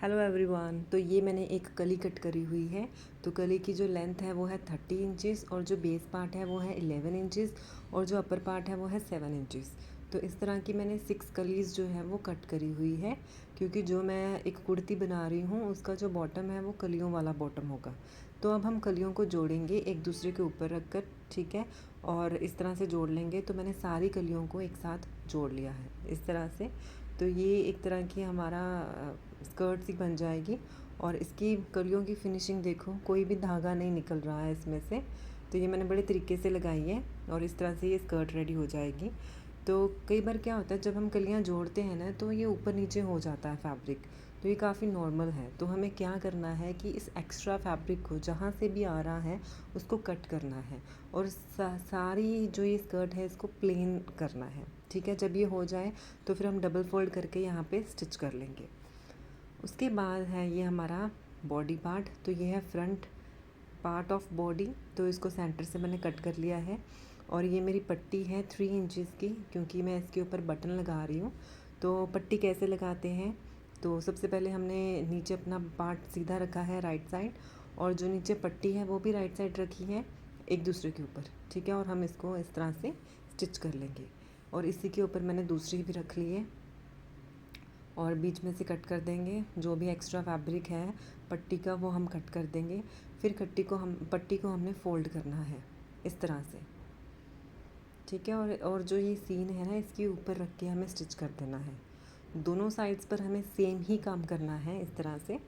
Hello everyone. तो ये मैंने एक कली कट करी हुई है। तो कली की जो लेंथ है वो है 30 इंचज़ और जो बेस पार्ट है वो है 11 इंचज़ और जो अपर पार्ट है वो है 7 इंचज़। तो इस तरह की मैंने 6 कलीज़ जो है वो कट करी हुई है, क्योंकि जो मैं एक कुर्ती बना रही हूँ उसका जो बॉटम है वो कलियों वाला बॉटम होगा। तो अब हम कलियों को जोड़ेंगे एक दूसरे के ऊपर रख कर, ठीक है, और इस तरह से जोड़ लेंगे। तो मैंने सारी कलियों को एक साथ जोड़ लिया है इस तरह से। तो ये एक तरह की हमारा स्कर्ट सी बन जाएगी। और इसकी कलियों की फिनिशिंग देखो, कोई भी धागा नहीं निकल रहा है इसमें से। तो ये मैंने बड़े तरीके से लगाई है और इस तरह से ये स्कर्ट रेडी हो जाएगी। तो कई बार क्या होता है, जब हम कलियां जोड़ते हैं ना तो ये ऊपर नीचे हो जाता है फैब्रिक। तो ये काफ़ी नॉर्मल है। तो हमें क्या करना है कि इस एक्स्ट्रा फैब्रिक को जहाँ से भी आ रहा है उसको कट करना है और सारी जो ये स्कर्ट है इसको प्लेन करना है, ठीक है। जब ये हो जाए तो फिर हम डबल फोल्ड करके यहाँ पे स्टिच कर लेंगे। उसके बाद है ये हमारा बॉडी पार्ट। तो ये है फ्रंट पार्ट ऑफ बॉडी। तो इसको सेंटर से मैंने कट कर लिया है और ये मेरी पट्टी है 3 इंचज़ की, क्योंकि मैं इसके ऊपर बटन लगा रही हूँ। तो पट्टी कैसे लगाते हैं, तो सबसे पहले हमने नीचे अपना पार्ट सीधा रखा है राइट साइड, और जो नीचे पट्टी है वो भी राइट साइड रखी है एक दूसरे के ऊपर, ठीक है। और हम इसको इस तरह से स्टिच कर लेंगे। और इसी के ऊपर मैंने दूसरी भी रख ली है और बीच में से कट कर देंगे। जो भी एक्स्ट्रा फैब्रिक है पट्टी का वो हम कट कर देंगे। फिर पट्टी को हमने फ़ोल्ड करना है इस तरह से, ठीक है। और जो ये सीन है ना, इसके ऊपर रख के हमें स्टिच कर देना है। दोनों साइड्स पर हमें सेम ही काम करना है इस तरह से।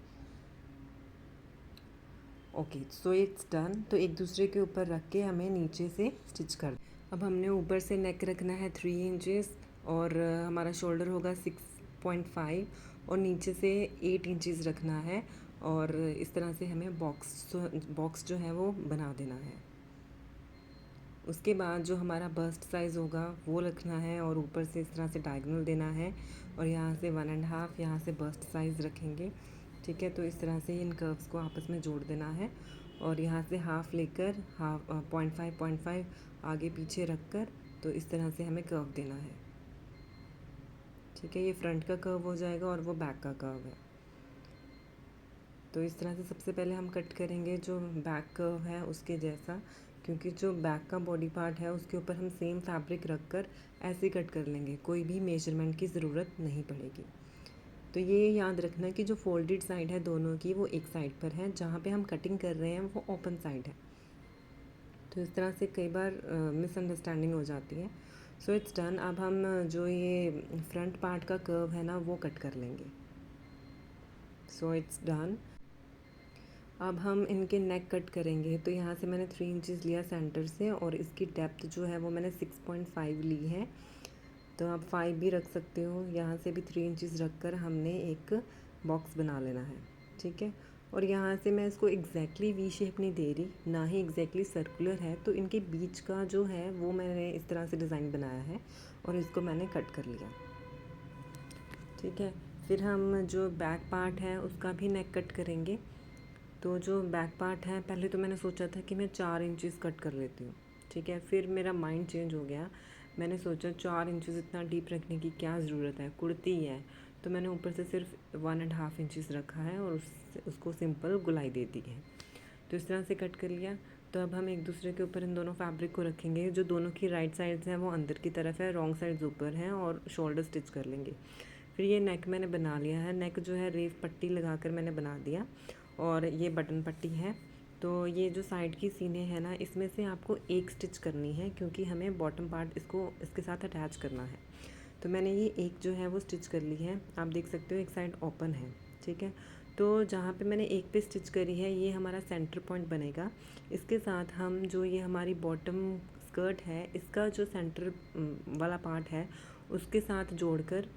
Okay, so it's done. तो एक दूसरे के ऊपर रख के हमें नीचे से स्टिच कर। अब हमने ऊपर से नेक रखना है 3 इंचज़ और हमारा शोल्डर होगा 6.5 और नीचे से 8 इंचज़ रखना है। और इस तरह से हमें बॉक्स जो है वो बना देना है। उसके बाद जो हमारा बस्ट साइज़ होगा वो रखना है और ऊपर से इस तरह से डायगोनल देना है और यहाँ से 1.5 यहाँ से बस्ट साइज़ रखेंगे, ठीक है। तो इस तरह से इन कर्व्स को आपस में जोड़ देना है और यहाँ से हाफ़ लेकर हाफ 0.5 आगे पीछे रख कर, तो इस तरह से हमें कर्व देना है, ठीक है। ये फ्रंट का कर्व हो जाएगा और वो बैक का कर्व है। तो इस तरह से सबसे पहले हम कट करेंगे जो बैक कर्व है उसके जैसा, क्योंकि जो बैक का बॉडी पार्ट है उसके ऊपर हम सेम फैब्रिक रख कर ऐसे कट कर लेंगे, कोई भी मेजरमेंट की ज़रूरत नहीं पड़ेगी। तो ये याद रखना कि जो फोल्डेड साइड है दोनों की वो एक साइड पर है, जहाँ पे हम कटिंग कर रहे हैं वो ओपन साइड है। तो इस तरह से कई बार मिसअंडरस्टैंडिंग हो जाती है। So it's done. अब हम जो ये फ्रंट पार्ट का कर्व है ना वो कट कर लेंगे। So it's done. अब हम इनके नेक कट करेंगे। तो यहाँ से मैंने 3 इंचज़ लिया सेंटर से और इसकी डेप्थ जो है वो मैंने 6.5 ली है। तो आप 5 भी रख सकते हो। यहाँ से भी 3 इंचज़ रख कर हमने एक बॉक्स बना लेना है, ठीक है। और यहाँ से मैं इसको एग्जैक्टली वी शेप नहीं दे रही, ना ही एग्जैक्टली सर्कुलर है। तो इनके बीच का जो है वो मैंने इस तरह से डिज़ाइन बनाया है और इसको मैंने कट कर लिया, ठीक है। फिर हम जो बैक पार्ट है उसका भी नेक कट करेंगे। तो जो बैक पार्ट है, पहले तो मैंने सोचा था कि मैं 4 इंचज़ कट कर लेती हूँ, ठीक है। फिर मेरा माइंड चेंज हो गया। मैंने सोचा 4 इंचज़ इतना डीप रखने की क्या ज़रूरत है, कुर्ती है। तो मैंने ऊपर से सिर्फ 1.5 इंचज़ रखा है और उसको सिंपल गुलाई दे दी है। तो इस तरह से कट कर लिया। तो अब हम एक दूसरे के ऊपर इन दोनों फैब्रिक को रखेंगे। जो दोनों की राइट साइड्स हैं वो अंदर की तरफ है, रॉन्ग साइड्स ऊपर हैं, और शोल्डर स्टिच कर लेंगे। फिर ये नेक मैंने बना लिया है। नेक जो है रेफ पट्टी लगा कर मैंने बना दिया और ये बटन पट्टी है। तो ये जो साइड की सीने हैं ना, इसमें से आपको एक स्टिच करनी है, क्योंकि हमें बॉटम पार्ट इसको इसके साथ अटैच करना है। तो मैंने ये एक जो है वो स्टिच कर ली है। आप देख सकते हो एक साइड ओपन है, ठीक है। तो जहाँ पे मैंने एक पे स्टिच करी है ये हमारा सेंटर पॉइंट बनेगा। इसके साथ हम जो ये हमारी बॉटम स्कर्ट है इसका जो सेंटर वाला पार्ट है उसके साथ जोड़कर,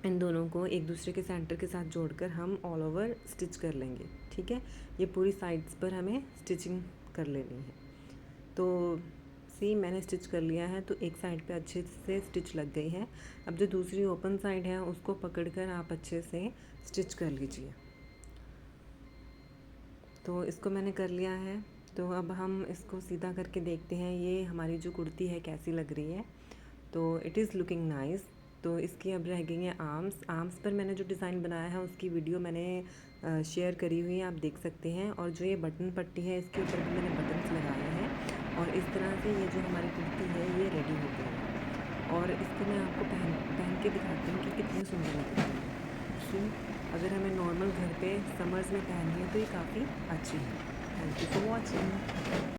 इन दोनों को एक दूसरे के सेंटर के साथ जोड़कर हम ऑल ओवर स्टिच कर लेंगे, ठीक है। ये पूरी साइड्स पर हमें स्टिचिंग कर लेनी है। तो सी मैंने स्टिच कर लिया है। तो एक साइड पे अच्छे से स्टिच लग गई है। अब जो दूसरी ओपन साइड है उसको पकड़कर आप अच्छे से स्टिच कर लीजिए। तो इसको मैंने कर लिया है। तो अब हम इसको सीधा करके देखते हैं ये हमारी जो कुर्ती है कैसी लग रही है। तो इट इज़ लुकिंग नाइस। तो इसकी अब रह गई हैं आर्म्स। आर्म्स पर मैंने जो डिज़ाइन बनाया है उसकी वीडियो मैंने शेयर करी हुई है, आप देख सकते हैं। और जो ये बटन पट्टी है इसके ऊपर भी मैंने बटन्स लगाए हैं और इस तरह से ये जो हमारी कुर्ती है ये रेडी हो गई है। और इसको मैं आपको पहन के दिखाती हूँ कि कितनी सुंदर लगती है। सी, अगर हमें नॉर्मल घर पे समर्स में पहननी है तो ये काफ़ी अच्छी है। Thank you for watching.